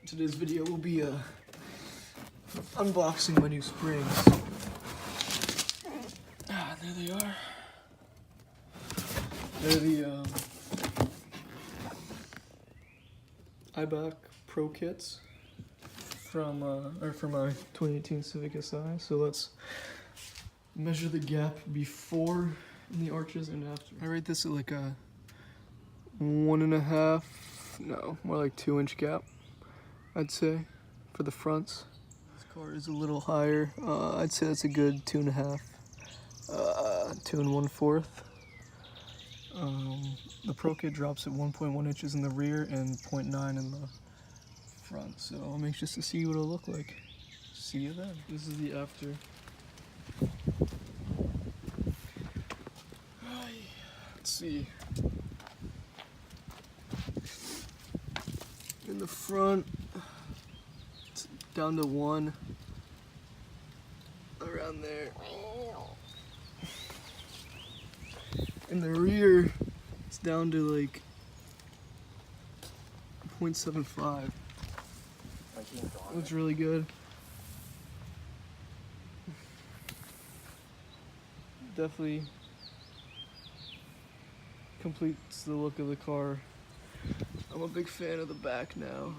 Today's video will be unboxing my new springs. There they are. They're the Eibach prokits from for my 2018 Civic Si. So let's measure the gap before in the arches and after. I rate this at like a 1.5, no, more like 2-inch gap, I'd say, for the fronts. This car is a little higher. I'd say that's a good 2.5, 2 1/4. The prokit drops at 1.1 inches in the rear and 0.9 in the front. So I'm anxious to see what it'll look like. See you then. This is the after. Let's see. In the front, it's down to 1. Around there. In the rear, it's down to like 0.75. Looks really good. Definitely completes the look of the car. I'm a big fan of the back now.